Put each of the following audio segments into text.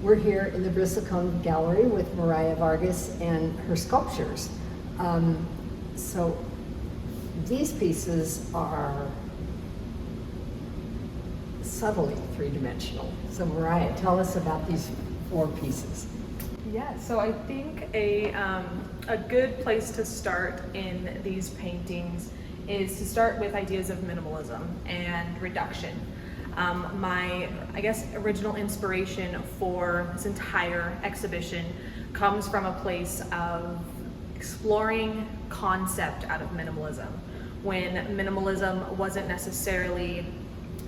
We're here in the Bristlecone Gallery with Mariah Vargas and her sculptures. So these pieces are subtly three-dimensional. So Mariah, tell us about these 4 pieces. Yeah, so I think a good place to start in these paintings is to start with ideas of minimalism and reduction. My, original inspiration for this entire exhibition comes from a place of exploring concept out of minimalism, when minimalism wasn't necessarily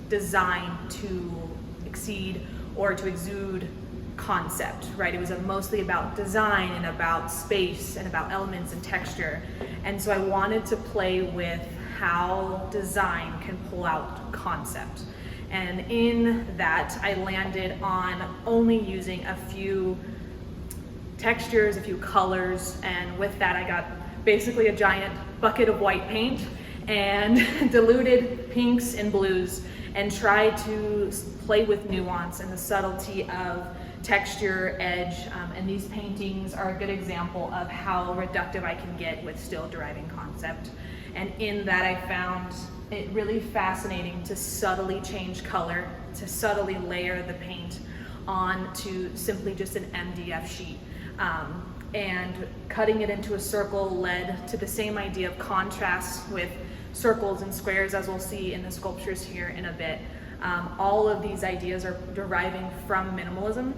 designed to exceed or to exude concept, right? It was mostly about design and about space and about elements and texture. And so I wanted to play with how design can pull out concept. And in that, I landed on only using a few textures, a few colors, and with that I got basically a giant bucket of white paint and diluted pinks and blues and tried to play with nuance and the subtlety of texture, edge, and these paintings are a good example of how reductive I can get with still deriving concept. And in that I found it really fascinating to subtly change color, to subtly layer the paint onto simply just an MDF sheet. And cutting it into a circle led to the same idea of contrast with circles and squares, as we'll see in the sculptures here in a bit. All of these ideas are deriving from minimalism.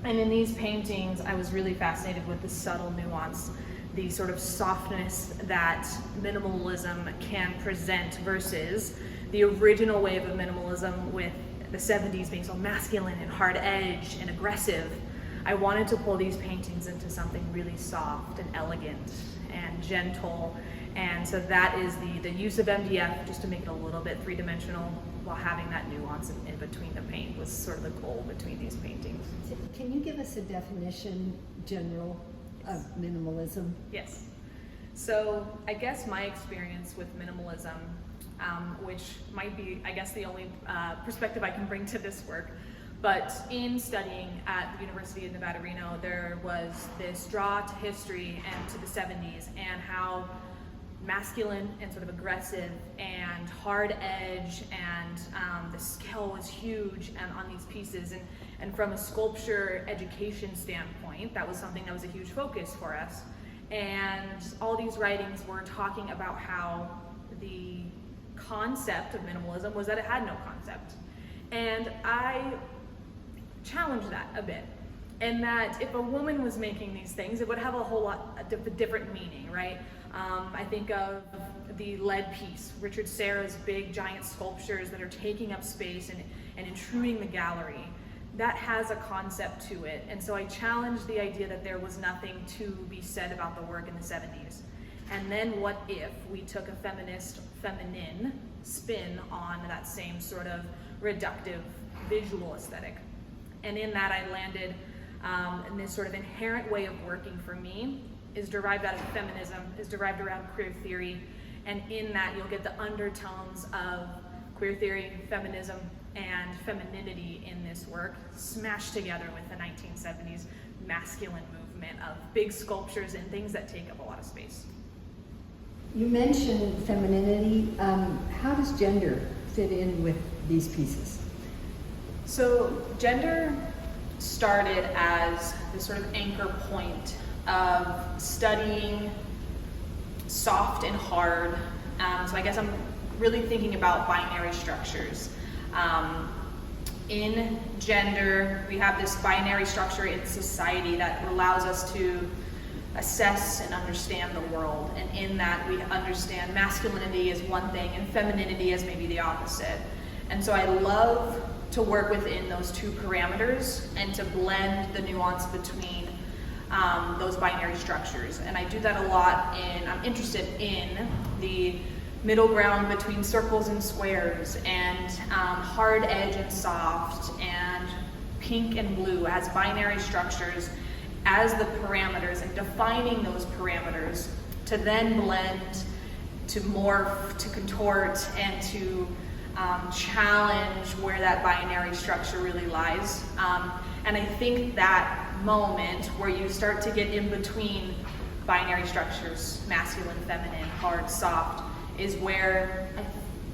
And in these paintings, I was really fascinated with the subtle nuance, the sort of softness that minimalism can present versus the original wave of minimalism with the 70s being so masculine and hard edge and aggressive. I wanted to pull these paintings into something really soft and elegant and gentle. And so that is the use of MDF, just to make it a little bit three-dimensional while having that nuance in between the paint, was sort of the goal between these paintings. Can you give us a definition, general, of minimalism? Yes. So I guess my experience with minimalism, which might be, the only perspective I can bring to this work, but in studying at the University of Nevada, Reno, there was this draw to history and to the 70s and how masculine and sort of aggressive and hard edge and the scale was huge and on these pieces, and from a sculpture education standpoint, that was something that was a huge focus for us. And all these writings were talking about how the concept of minimalism was that it had no concept. And I challenged that a bit, and that if a woman was making these things, it would have a whole lot of different meaning, right? I think of the lead piece, Richard Serra's big giant sculptures that are taking up space and intruding the gallery. That has a concept to it. And so I challenged the idea that there was nothing to be said about the work in the 70s. And then what if we took a feminine spin on that same sort of reductive visual aesthetic? And in that I landed in this sort of inherent way of working for me is derived out of feminism, is derived around queer theory, and in that you'll get the undertones of queer theory, feminism, and femininity in this work, smashed together with the 1970s masculine movement of big sculptures and things that take up a lot of space. You mentioned femininity. How does gender fit in with these pieces? So gender started as this sort of anchor point of studying soft and hard. So I guess I'm really thinking about binary structures. In gender, we have this binary structure in society that allows us to assess and understand the world. And in that, we understand masculinity as one thing and femininity as maybe the opposite. And so I love to work within those two parameters and to blend the nuance between those binary structures. And I do that a lot I'm interested in the middle ground between circles and squares and hard edge and soft and pink and blue as binary structures as the parameters, and defining those parameters to then blend, to morph, to contort, and to challenge where that binary structure really lies. And I think that moment where you start to get in between binary structures, masculine, feminine, hard, soft, is where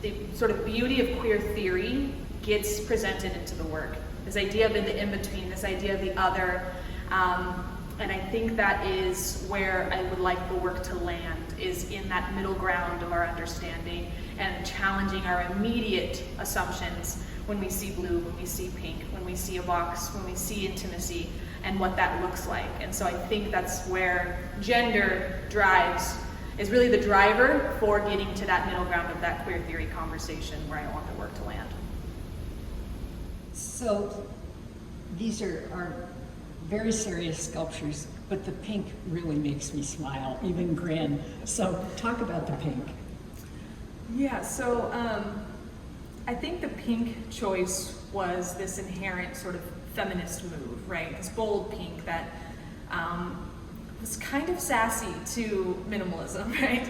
the sort of beauty of queer theory gets presented into the work. This idea of the in-between, this idea of the other, and I think that is where I would like the work to land, is in that middle ground of our understanding and challenging our immediate assumptions when we see blue, when we see pink, when we see a box, when we see intimacy, and what that looks like. And so I think that's where gender is really the driver for getting to that middle ground of that queer theory conversation where I want the work to land. So these are very serious sculptures, but the pink really makes me smile, even grin. So talk about the pink. Yeah, so I think the pink choice was this inherent sort of feminist move, right? This bold pink that was kind of sassy to minimalism, right?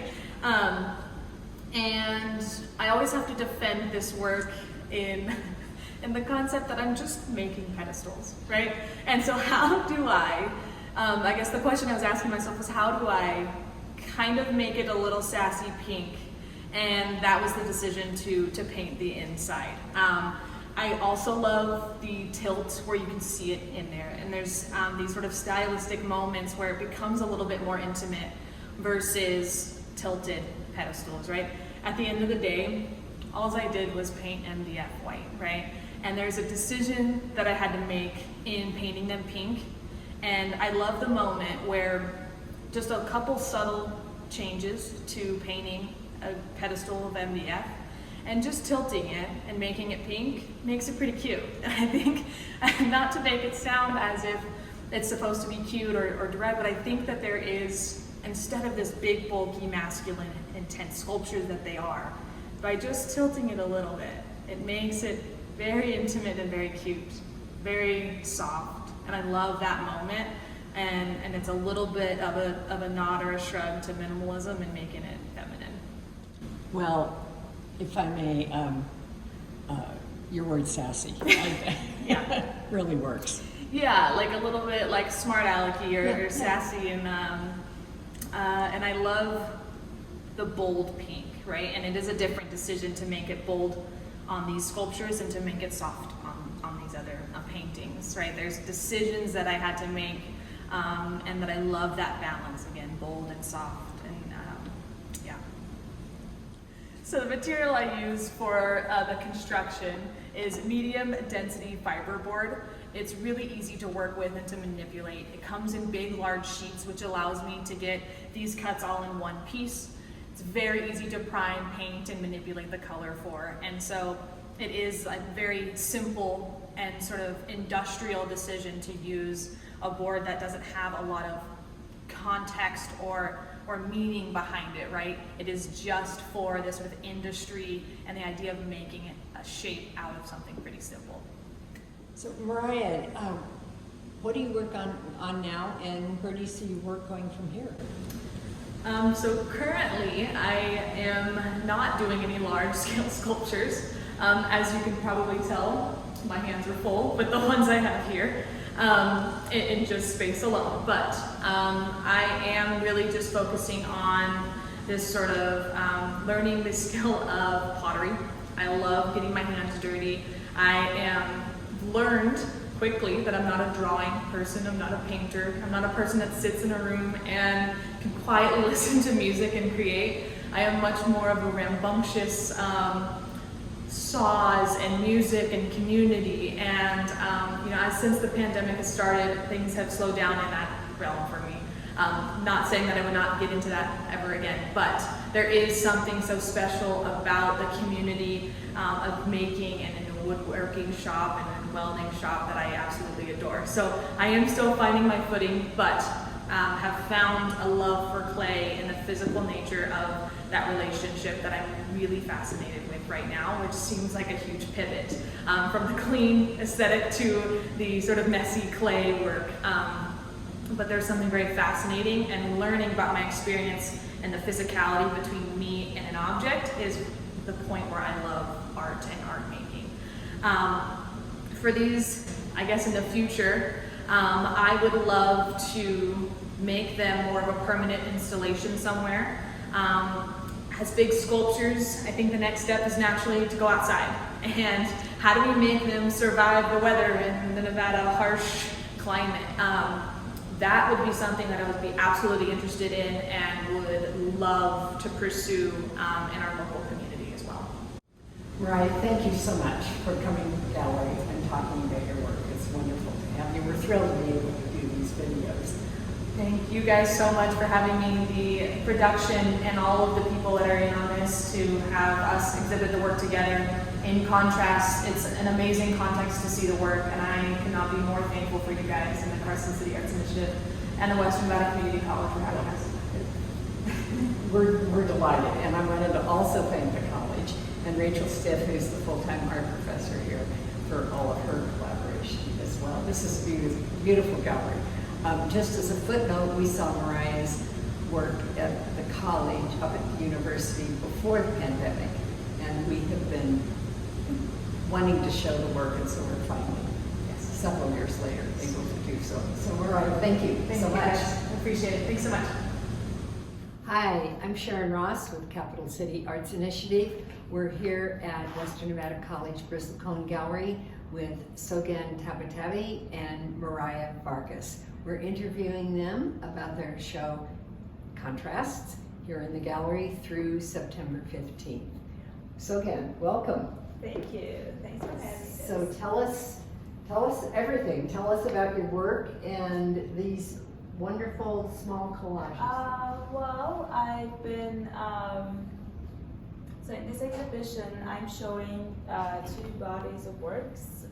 And I always have to defend this work in the concept that I'm just making pedestals, right? And so how do I guess the question I was asking myself was, how do I kind of make it a little sassy pink? And that was the decision to paint the inside. I also love the tilt where you can see it in there. And there's these sort of stylistic moments where it becomes a little bit more intimate versus tilted pedestals, right? At the end of the day, all I did was paint MDF white, right? And there's a decision that I had to make in painting them pink. And I love the moment where just a couple subtle changes to painting a pedestal of MDF and just tilting it and making it pink makes it pretty cute. And I think, not to make it sound as if it's supposed to be cute or direct, but I think that there is, instead of this big, bulky, masculine, intense sculpture that they are, by just tilting it a little bit, it makes it very intimate and very cute, very soft. And I love that moment. And it's a little bit of a nod or a shrug to minimalism and making it feminine. Well, if I may, your word sassy, Yeah. really works. Yeah, like a little bit like smart alecky or sassy, and I love the bold pink, right? And it is a different decision to make it bold on these sculptures and to make it soft on these other paintings, right? There's decisions that I had to make, and that I love that balance, again, bold and soft. So the material I use for the construction is medium density fiberboard. It's really easy to work with and to manipulate. It comes in big, large sheets, which allows me to get these cuts all in one piece. It's very easy to prime, paint, and manipulate the color for. And so it is a very simple and sort of industrial decision to use a board that doesn't have a lot of context or meaning behind it, right? It is just for this sort of industry and the idea of making it a shape out of something pretty simple. So Mariah, what do you work on now, and where do you see your work going from here? So currently I am not doing any large scale sculptures. As you can probably tell, my hands are full with the ones I have here. In just space alone, but I am really just focusing on this sort of learning the skill of pottery. I love getting my hands dirty. I learned quickly that I'm not a drawing person, I'm not a painter, I'm not a person that sits in a room and can quietly listen to music and create. I am much more of a rambunctious saws and music and community, and since the pandemic has started, things have slowed down in that realm for me. Not saying that I would not get into that ever again, but there is something so special about the community of making and in a woodworking shop and a welding shop that I absolutely adore. So I am still finding my footing, but have found a love for clay and the physical nature of that relationship that I'm really fascinated with right now, which seems like a huge pivot from the clean aesthetic to the sort of messy clay work. But there's something very fascinating, and learning about my experience and the physicality between me and an object is the point where I love art art and art making. For these, I guess in the future, I would love to make them more of a permanent installation somewhere. As big sculptures, I think the next step is naturally to go outside. And how do we make them survive the weather in the Nevada harsh climate? That would be something that I would be absolutely interested in and would love to pursue in our local community as well. Mariah, thank you so much for coming to the gallery and talking about your work. It's wonderful to have you. We're thrilled to be able to do these videos. Thank you guys so much for having me, the production and all of the people that are in on this, to have us exhibit the work together. In contrast, it's an amazing context to see the work, and I cannot be more thankful for you guys and the Carson City Arts Initiative and the Western Nevada Community College for having us. We're delighted, and I wanted to also thank the college and Rachel Stiff, who's the full-time art professor here, for all of her collaboration as well. This is a beautiful gallery. Just as a footnote, we saw Mariah's work at the college up at the university before the pandemic, and we have been wanting to show the work, and so we're finally, several years later, able to do so. So Mariah, thank you so much. I appreciate it. Thanks so much. Hi, I'm Sharon Ross with Capital City Arts Initiative. We're here at Western Nevada College Bristlecone Gallery with Sogand Tabatabaei and Mariah Vargas. We're interviewing them about their show Contrasts here in the gallery through September 15th. Sogand, welcome. Thank you. Thanks for having me. So tell us everything. Tell us about your work and these wonderful small collages. Well, I've been, so in this exhibition, I'm showing two bodies of works.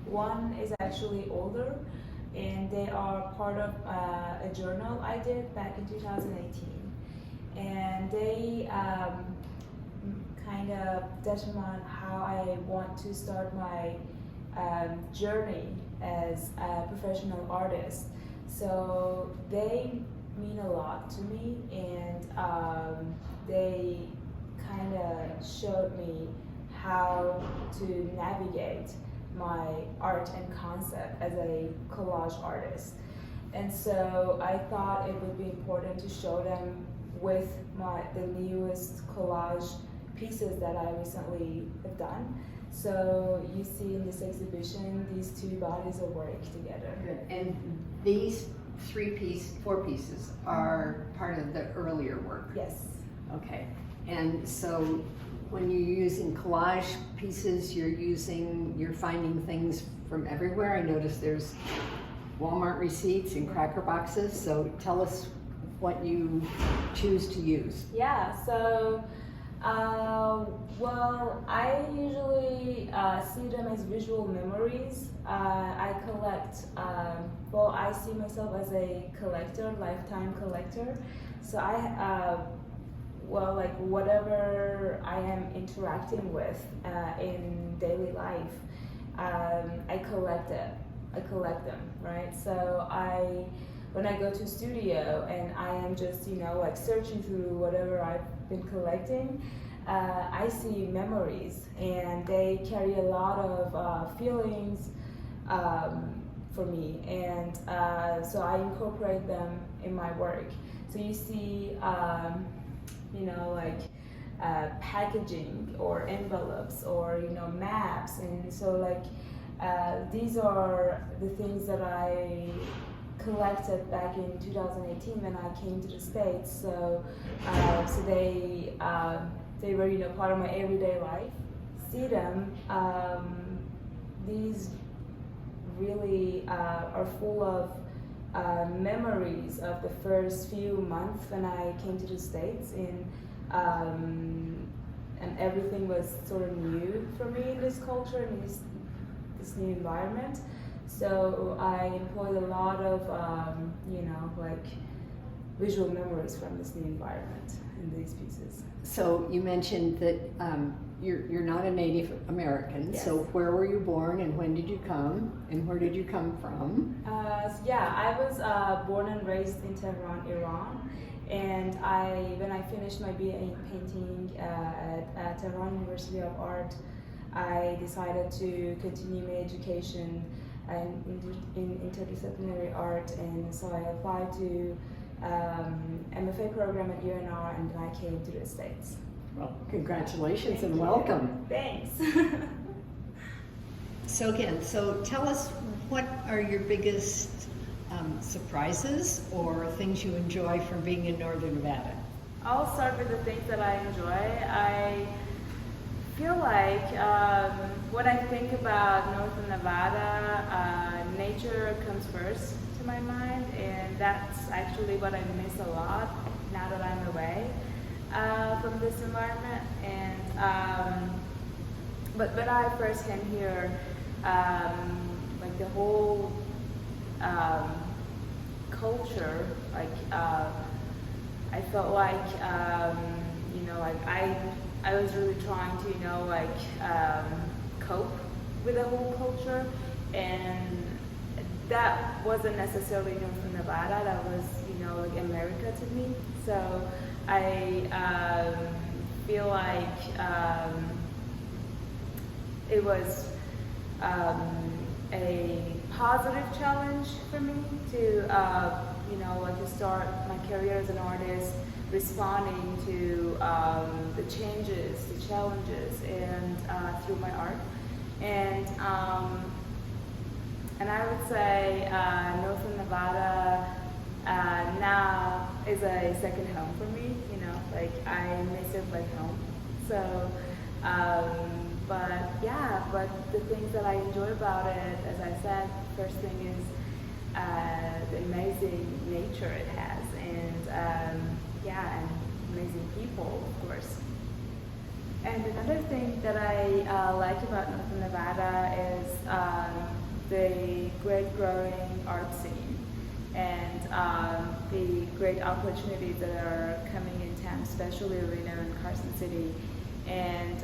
One is actually older, and they are part of a journal I did back in 2018. And they kind of determine how I want to start my journey as a professional artist. So they mean a lot to me, and they kind of showed me how to navigate my art and concept as a collage artist. And so I thought it would be important to show them with the newest collage pieces that I recently have done. So you see in this exhibition these two bodies of work together. Good. And these four pieces are part of the earlier work? Yes. Okay. And so when you're using collage pieces, you're finding things from everywhere. I noticed there's Walmart receipts and cracker boxes. So tell us what you choose to use. Yeah, so well, I usually see them as visual memories. I collect, well, I see myself as a collector, lifetime collector. So well, like whatever I am interacting with in daily life, I collect it. I collect them, right? So when I go to a studio and I am just, like searching through whatever I've been collecting, I see memories, and they carry a lot of feelings for me, and so I incorporate them in my work. So you see, like packaging or envelopes or maps, and so like these are the things that I collected back in 2018 when I came to the States. So they were part of my everyday life. See them, these really are full of memories of the first few months when I came to the States, and everything was sort of new for me in this culture, in this new environment. So I employed a lot of, like visual memories from this new environment in these pieces. So you mentioned that you're not a Native American. Yes. So where were you born, and when did you come, and where did you come from? I was born and raised in Tehran, Iran. And when I finished my BA in painting at Tehran University of Art I decided to continue my education in interdisciplinary art, and so I applied to MFA program at UNR, and then I came to the States. Well, congratulations Thank and you. welcome. Thanks. Sogand, so tell us, what are your biggest surprises or things you enjoy from being in Northern Nevada? I'll start with the things that I enjoy. I feel like when I think about Northern Nevada, nature comes first to my mind, and that's actually what I miss a lot now that I'm away from this environment. And but when I first came here, like the whole culture, like I felt like like I was really trying to cope with the whole culture, and that wasn't necessarily Northern Nevada. That was like America to me. So I feel like it was a positive challenge for me to to start my career as an artist, responding to the changes, the challenges, and through my art. And I would say Northern Nevada now is a second home for me. Like I miss it like home. So, but the things that I enjoy about it, as I said, first thing is the amazing nature it has, and and amazing people, of course. And another thing that I like about Northern Nevada is the great growing art scene, and the great opportunities that are coming in town, especially in Carson City, and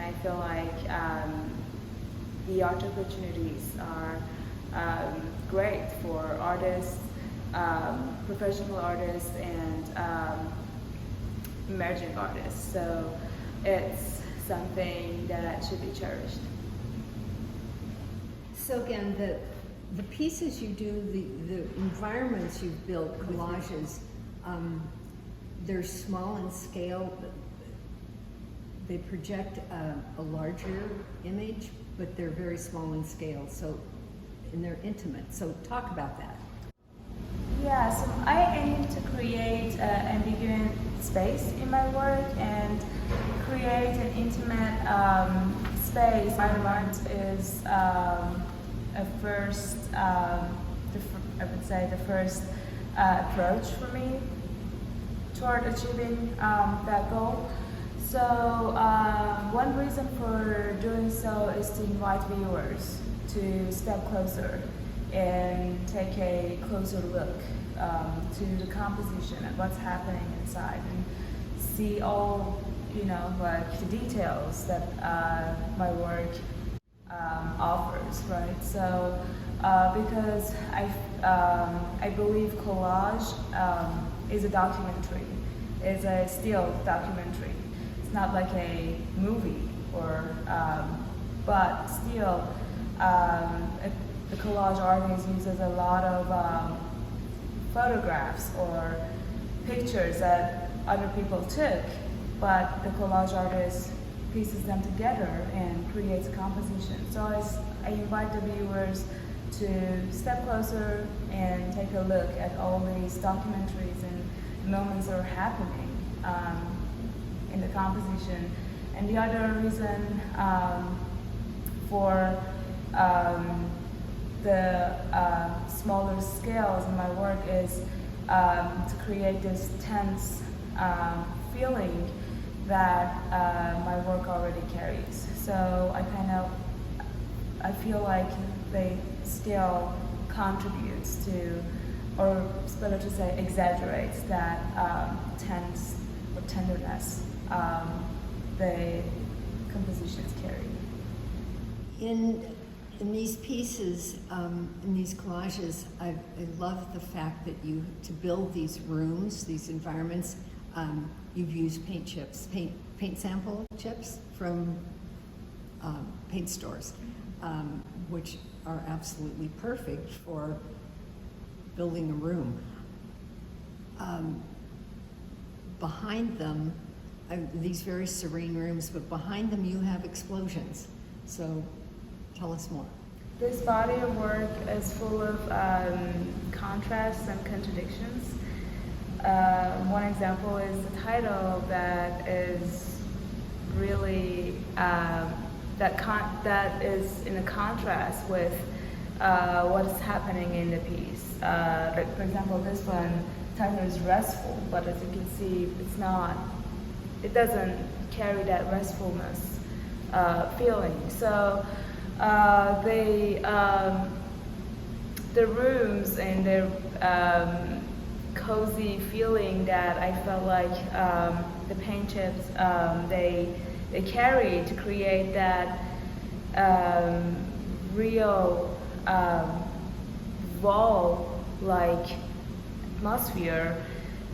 I feel like the art opportunities are great for artists, professional artists, and emerging artists. So it's something that should be cherished. So again, the pieces you do, the environments you've built, collages, they're small in scale. They project a larger image, but they're very small in scale. And they're intimate. So talk about that. Yeah, so I aim to create an ambiguous space in my work and create an intimate space. My art is a first, I would say, the first approach for me toward achieving that goal. So one reason for doing so is to invite viewers to step closer and take a closer look to the composition and what's happening inside, and see all like the details that my work offers, right? So because I believe collage is a documentary, is a still documentary. It's not like a movie, or but still. The collage artist uses a lot of photographs or pictures that other people took, but the collage artist pieces them together and creates a composition. So I invite the viewers to step closer and take a look at all these documentaries and moments that are happening in the composition. And the other reason for the smaller scales in my work is to create this tense feeling that my work already carries. So I feel like the scale contributes to, or it's better to say exaggerates, that tense or tenderness the compositions carry. In these pieces, in these collages, I love the fact that to build these rooms, these environments, you've used paint sample chips from paint stores, which are absolutely perfect for building a room. Behind them, these very serene rooms, but behind them you have explosions. So tell us more. This body of work is full of contrasts and contradictions. One example is the title that is really that is in a contrast with what is happening in the piece. Like for example, this one title is restful, but as you can see, it's not. It doesn't carry that restfulness feeling. So the rooms and the cozy feeling that I felt like the paint chips they carry to create that real wall-like atmosphere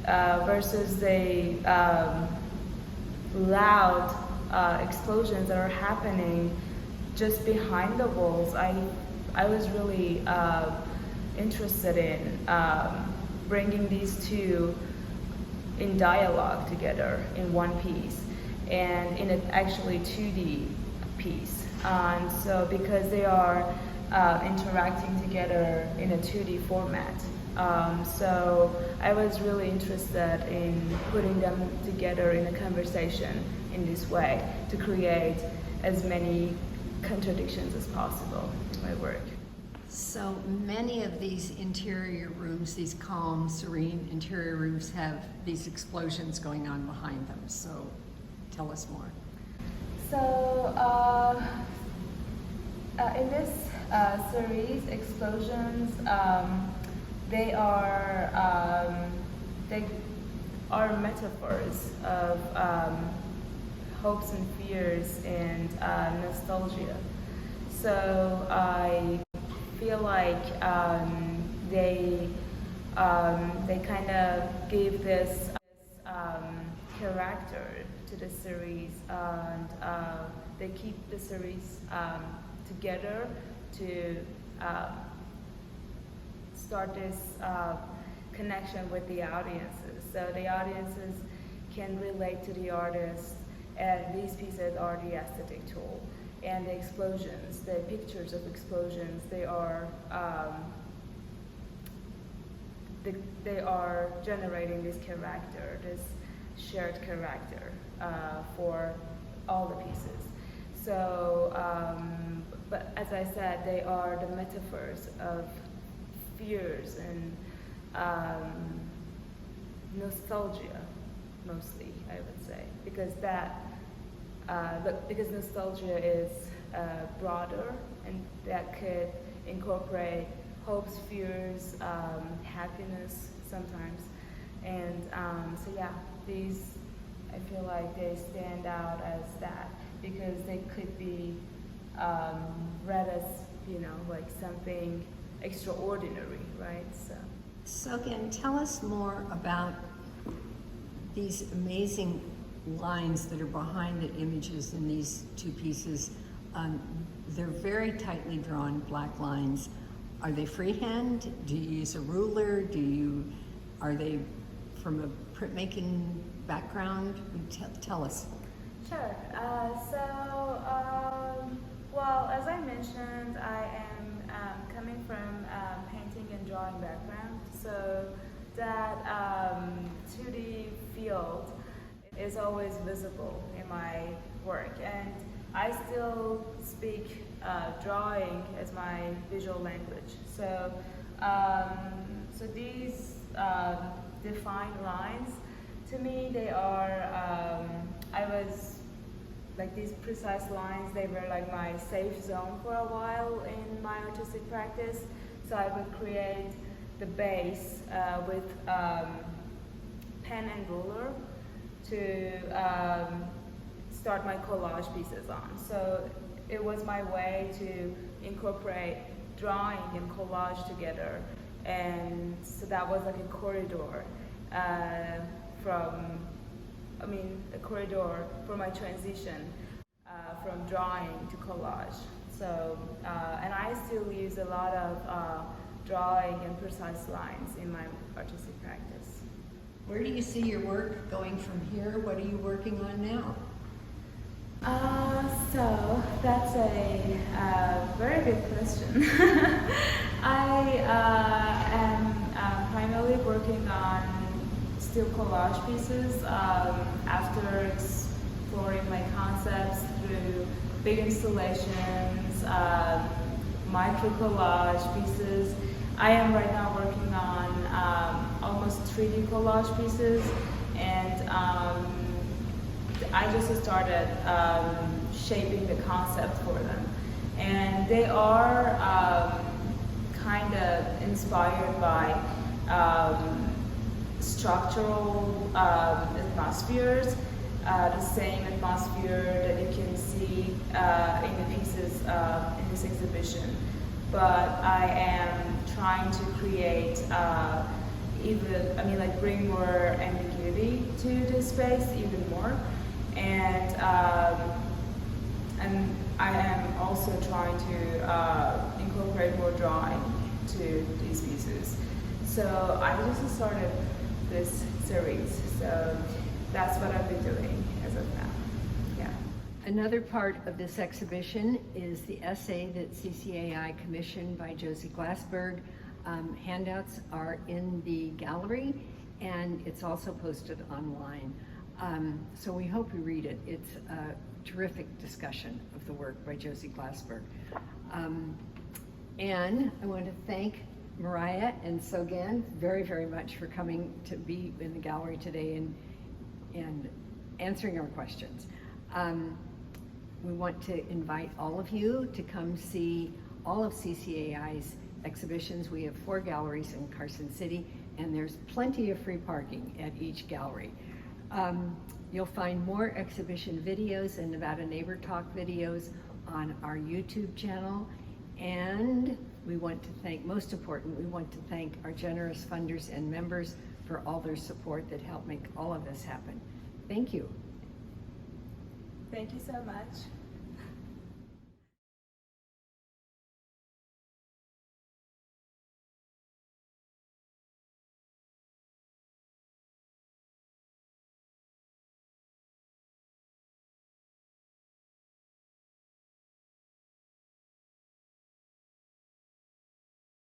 versus the loud explosions that are happening just behind the walls. I was really interested in bringing these two in dialogue together in one piece, and in an actually 2D piece. And so because they are interacting together in a 2D format, so I was really interested in putting them together in a conversation in this way to create as many contradictions as possible in my work. So many of these interior rooms, these calm, serene interior rooms, have these explosions going on behind them. So tell us more. So in this series, explosions, they are metaphors of hopes and fears and nostalgia. So I feel like they kind of gave this character to the series, and they keep the series together to start this connection with the audiences. So the audiences can relate to the artists, and these pieces are the aesthetic tool. And the explosions, the pictures of explosions, they are generating this character, this shared character for all the pieces. So, but as I said, they are the metaphors of fears and nostalgia, mostly, I would say, because because nostalgia is broader, and that could incorporate hopes, fears, happiness sometimes. And so yeah, these, I feel like they stand out as that because they could be read as, like something extraordinary, right? So again, tell us more about these amazing lines that are behind the images in these two pieces. They're very tightly drawn black lines. Are they freehand? Do you use a ruler? Are they from a printmaking background? Tell us. Sure. Well, as I mentioned, I am coming from painting and drawing background, so that 2D field is always visible in my work, and I still speak drawing as my visual language. So, so these defined lines, to me, they are. These precise lines, they were like my safe zone for a while in my artistic practice. So I would create the base with pen and ruler to start my collage pieces on. So it was my way to incorporate drawing and collage together, and so that was like a corridor a corridor for my transition from drawing to collage. So, and I still use a lot of drawing and precise lines in my artistic practice. Where do you see your work going from here? What are you working on now? So that's a very good question. I am primarily working on still collage pieces after exploring my concepts through big installations, micro collage pieces. I am right now working on almost 3D collage pieces, and I just started shaping the concept for them. And they are kind of inspired by structural atmospheres, the same atmosphere that you can see in the pieces in this exhibition. But I am trying to create bring more ambiguity to this space even more. And I am also trying to incorporate more drawing to these pieces. So I just started this series. So that's what I've been doing as of now. Yeah. Another part of this exhibition is the essay that CCAI commissioned by Josie Glassberg. Handouts are in the gallery, and it's also posted online. So we hope you read it. It's a terrific discussion of the work by Josie Glassberg. And I want to thank Mariah and Sogand very, very much for coming to be in the gallery today and answering our questions. We want to invite all of you to come see all of CCAI's exhibitions. We have 4 galleries in Carson City, and there's plenty of free parking at each gallery. You'll find more exhibition videos and Nevada Neighbor Talk videos on our YouTube channel. And we want to thank, most important, we want to thank our generous funders and members for all their support that help make all of this happen. Thank you. Thank you so much.